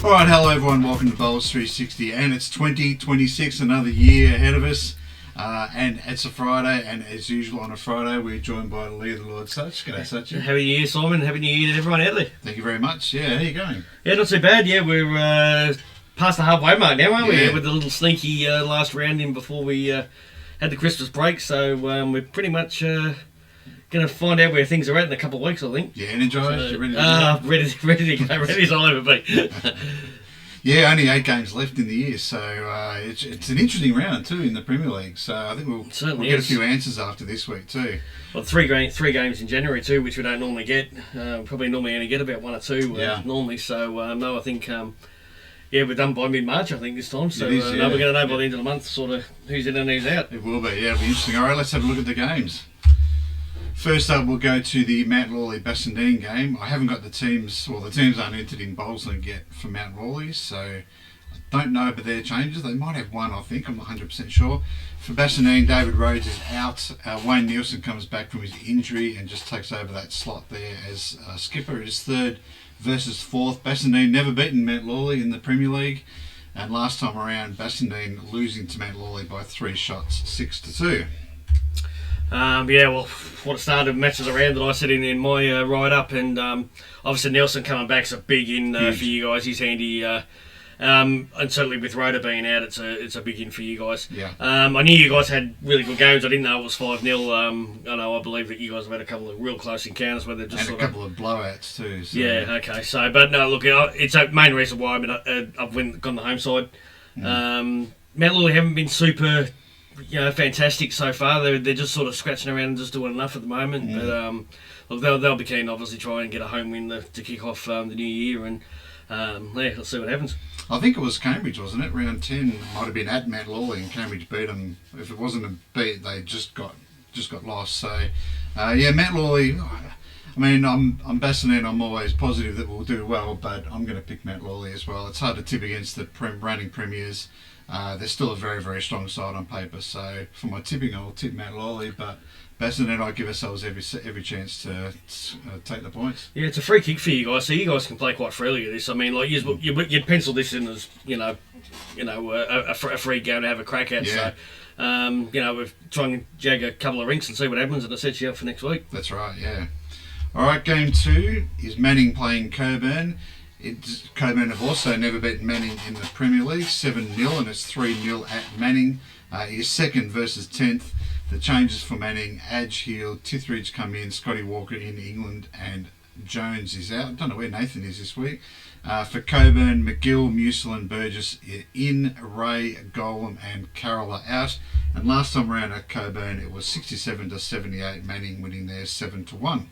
All right, hello everyone. Welcome to Bowls 360, and it's 2026, another year ahead of us. And it's a Friday, and as usual on a Friday, we're joined by Lee the Lord Such. G'day, Such. Happy New Year, Simon. Happy New Year to everyone out there. Thank you very much. Yeah, how you going? Yeah, not too bad. Yeah, we're past the halfway mark now, aren't we? Yeah. With the little sneaky last round in before we had the Christmas break. So we're pretty much going to find out where things are at in a couple of weeks, I think. Yeah, energized. So, You ready to go? ready to go. Ready as I'll ever be. Yeah, only 8 games left in the year, so it's an interesting round too in the Premier League. So I think we'll get a few answers after this week too. Well, three games in January too, which we don't normally get. Probably normally only get about one or two normally. So no, I think we're done by mid-March, I think, this time. So It is, we're going to know by the end of the month sort of who's in and who's out. It will be, yeah, it'll be interesting. All right, let's have a look at the games. First up, we'll go to the Mount Lawley Bassendean game. I haven't got the teams, well, the teams aren't entered in Bowls Link yet for Mount Lawley, so I don't know about their changes. They might have one, I think, I'm not 100% sure. For Bassendean, David Rhodes is out. Wayne Nielsen comes back from his injury and just takes over that slot there as skipper. It is third versus fourth. Bassendean never beaten Mount Lawley in the Premier League, and last time around, Bassendean losing to Mount Lawley by 3 shots, 6-2. What started matches around that I said in my write-up, and obviously Nelson coming back's a big in for you guys. He's handy, and certainly with Rhoda being out, it's a big in for you guys. Yeah. I knew you guys had really good games. I didn't know it was 5-0. I believe that you guys have had a couple of real close encounters where they've just and a couple of blowouts too. So. Yeah. Okay. So, but no, look, it's a main reason why I've gone the home side. Mount Lawley haven't been super. Fantastic so far. They're just sort of scratching around and just doing enough at the moment. But they'll be keen, obviously, try and get a home win to kick off the new year, and let's see what happens. I think it was Cambridge, wasn't it? Round 10 might have been at Mount Lawley, and Cambridge beat them. If it wasn't a beat, they just got lost. So Mount Lawley. I mean, I'm Bassendean. I'm always positive that we'll do well, but I'm going to pick Mount Lawley as well. It's hard to tip against the reigning premiers. They're still a very, very strong side on paper, so for my tipping I'll tip Mount Lawley, but Bassendean I give ourselves every chance to take the points. Yeah, it's a free kick for you guys, so you guys can play quite freely with this. I mean, like you'd pencil this in as a free game to have a crack at. Yeah. So we're trying to jag a couple of rinks and see what happens, and it sets you up for next week. That's right. Yeah. All right, game 2 is Manning playing Coburn. Coburn have also never beaten Manning in the Premier League, 7-0, and it's 3-0 at Manning. It is second versus 10th. The changes for Manning: Adge, Heel, Tithridge come in, Scotty Walker in England, and Jones is out. I don't know where Nathan is this week. For Coburn, McGill, Musil and Burgess in, Ray, Golem and Carroll are out. And last time around at Coburn, it was 67-78, Manning winning there 7-1.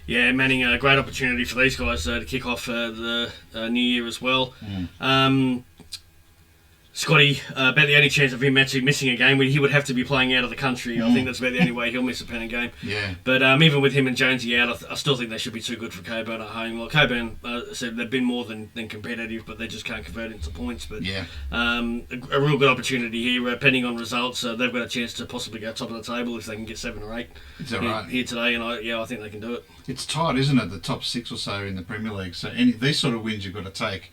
Yeah, Manning, a great opportunity for these guys to kick off the new year as well. Scotty, about the only chance of him actually missing a game, he would have to be playing out of the country. I think that's about the only way he'll miss a Penny game. Yeah. But even with him and Jonesy out, I still think they should be too good for Coburn at home. Well, Coburn said they've been more than competitive, but they just can't convert into points. But yeah, a real good opportunity here. Depending on results, they've got a chance to possibly go top of the table if they can get 7 or 8 here today. And I think they can do it. It's tight, isn't it? The top 6 or so in the Premier League. So these sort of wins you've got to take.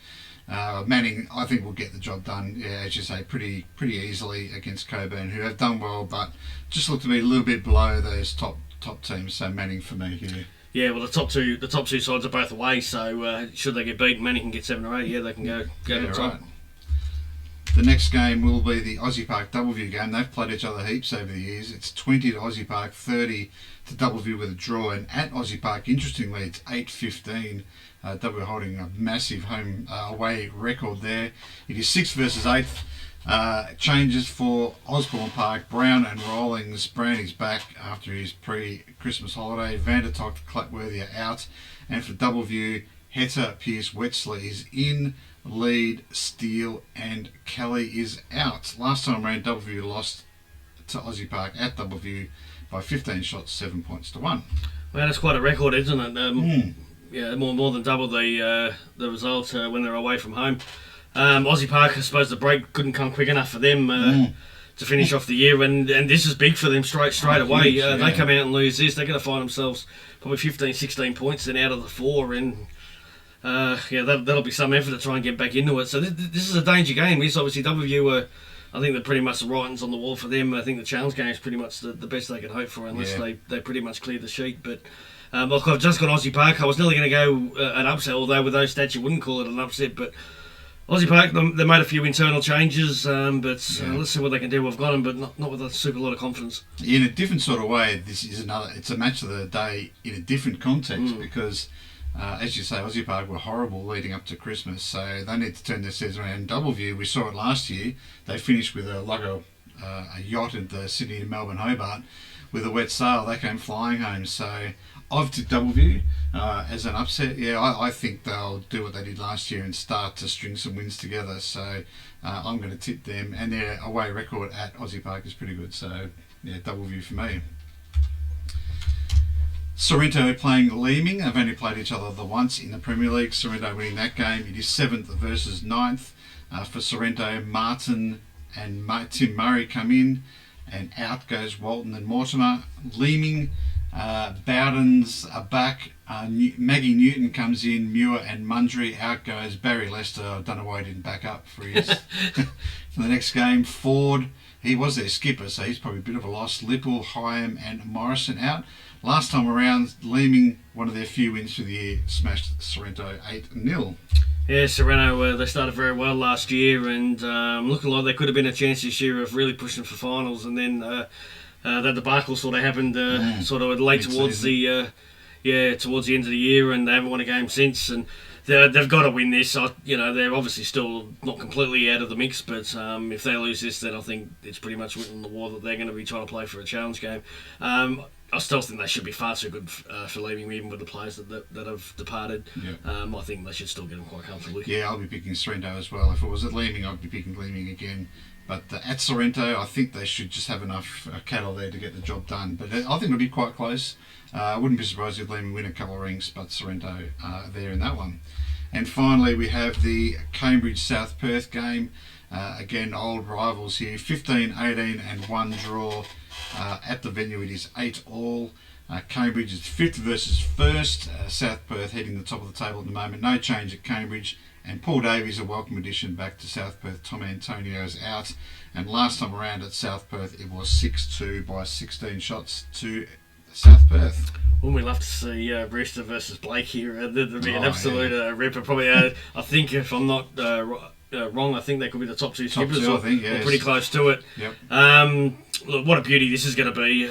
Manning, I think, will get the job done, as you say, pretty easily against Coburn, who have done well, but just look to be a little bit below those top teams. So Manning for me here. Yeah, well, the top two sides are both away, so should they get beaten, Manning can get 7 or 8. Yeah, they can go to the top. Right. The next game will be the Aussie Park Doubleview game. They've played each other heaps over the years. It's 20 to Aussie Park, 30 to Doubleview with a draw. And at Aussie Park, interestingly, it's 8-15. W holding a massive home away record there. It is 6th versus 8th. Changes for Osborne Park: Brown and Rawlings. Brown is back after his pre-Christmas holiday. Vandertocht, Clatworthy are out. And for Doubleview, Heta, Pearce, Wetzler is in. Lead, Steele and Kelly is out. Last time around, Doubleview lost to Aussie Park at Doubleview by 15 shots, 7 points to 1. Well, that's quite a record, isn't it? Yeah, more than double the result when they're away from home. Aussie Park, I suppose the break couldn't come quick enough for them to finish off the year, and this is big for them straight away. Huge, They come out and lose this, they're going to find themselves probably 15, 16 points then out of the 4, and That'll be some effort to try and get back into it. So this is a danger game. This obviously WU I think they're pretty much the writings on the wall for them. I think the challenge game is pretty much the best they can hope for, unless they pretty much clear the sheet. But look, I've just got Aussie Park. I was nearly going to go an upset, although with those stats you wouldn't call it an upset. But Aussie Park, they made a few internal changes, but let's see what they can do. We've got them, but not with a super lot of confidence. In a different sort of way, this is it's a match of the day in a different context because, as you say, Aussie Park were horrible leading up to Christmas, so they need to turn their season around. Doubleview, we saw it last year. They finished with a yacht at the Sydney and Melbourne Hobart with a wet sail. They came flying home. So I've tipped Doubleview as an upset. Yeah, I think they'll do what they did last year and start to string some wins together. So I'm going to tip them, and their away record at Aussie Park is pretty good. So yeah, Doubleview for me. Sorrento playing Leeming. They've only played each other the once in the Premier League. Sorrento winning that game. It is 7th versus 9th. For Sorrento, Martin and Tim Murray come in, and out goes Walton and Mortimer. Leeming, Bowden's are back. Maggie Newton comes in. Muir and Mundry. Out goes Barry Lester. I don't know why he didn't back up for his for the next game. Ford, he was their skipper, so he's probably a bit of a loss. Lippel, Hyam and Morrison out. Last time around, Leeming, one of their few wins for the year, smashed Sorrento 8-0. Yeah, Sorrento, they started very well last year, and looking like there could have been a chance this year of really pushing for finals, and then that debacle sort of happened sort of late towards the towards the end of the year, and they haven't won a game since, and they've got to win this. They're obviously still not completely out of the mix, but if they lose this, then I think it's pretty much written on the wall that they're going to be trying to play for a challenge game. I still think they should be far too good for leaving, even with the players that have departed. Yeah. I think they should still get them quite comfortably. Yeah, I'll be picking Sorrento as well. If it was at Leeming, I'd be picking Leeming again. But at Sorrento, I think they should just have enough cattle there to get the job done. But I think it'll be quite close. I wouldn't be surprised if Leeming win a couple of rings, but Sorrento there in that one. And finally, we have the Cambridge-South Perth game. Again, old rivals here. 15-18 and 1 draw. At the venue, it is 8-all. Cambridge is 5th versus 1st. South Perth heading the top of the table at the moment. No change at Cambridge. And Paul Davies, a welcome addition back to South Perth. Tom Antonio's out. And last time around at South Perth, it was 6-2 by 16 shots to South Perth. Wouldn't we love to see Brewster versus Blake here? That'd be an absolute ripper. Probably, I think, if I'm not wrong, I think they could be the top two skippers. I think, yes. Or pretty close to it. Yep. Look, what a beauty this is going to be.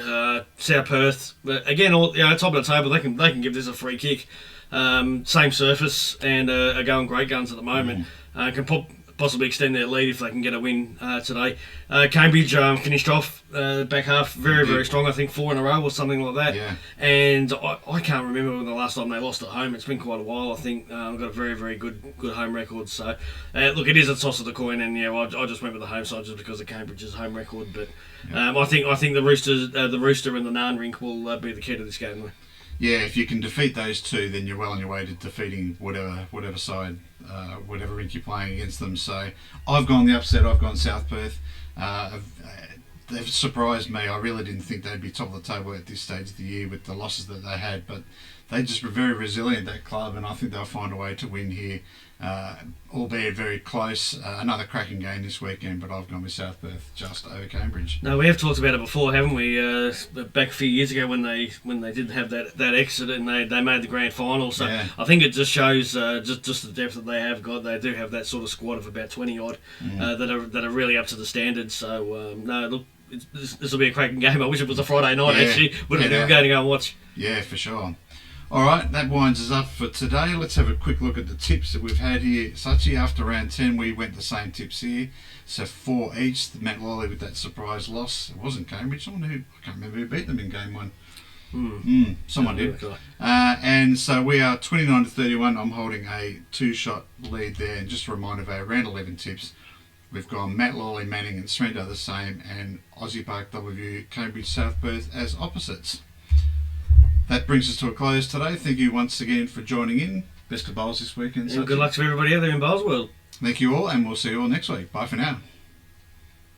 South Perth, again, top of the table. They can give this a free kick. Same surface and are going great guns at the moment. Can possibly extend their lead if they can get a win today. Cambridge finished off back half very strong. I think 4 in a row or something like that. Yeah. And I can't remember when the last time they lost at home. It's been quite a while. I think got a very good home record. So look, it is a toss of the coin, and I just went with the home side just because of Cambridge's home record. But I think the Rooster and the Narn Rink will be the key to this game, though. Yeah, if you can defeat those two, then you're well on your way to defeating whatever side, whatever rink you're playing against them. So I've gone the upset. I've gone South Perth. They've surprised me. I really didn't think they'd be top of the table at this stage of the year with the losses that they had, but they just were very resilient, that club, and I think they'll find a way to win here, albeit very close. Another cracking game this weekend, but I've gone with South Perth just over Cambridge. No, we have talked about it before, haven't we? Back a few years ago when they did have that exit and they made the grand final. So yeah. I think it just shows just the depth that they have got. They do have that sort of squad of about 20 odd that are really up to the standard. So no, look. This will be a cracking game. I wish it was a Friday night, actually. Would have been going to go and watch. Yeah, for sure. All right, that winds us up for today. Let's have a quick look at the tips that we've had here. Sachi, after round 10, we went the same tips here. So 4 each. Matt Lawley with that surprise loss. It wasn't Cambridge. I can't remember who beat them in game 1. Someone did. And so we are 29-31. I'm holding a 2-shot lead there. And just a reminder of our round 11 tips. We've gone Matt Lawley, Manning and Sorrento the same, and Aussie Park W, Cambridge, South Perth as opposites. That brings us to a close today. Thank you once again for joining in. Best of bowls this weekend. And good luck to everybody out there in Bowls World. Thank you all, and we'll see you all next week. Bye for now.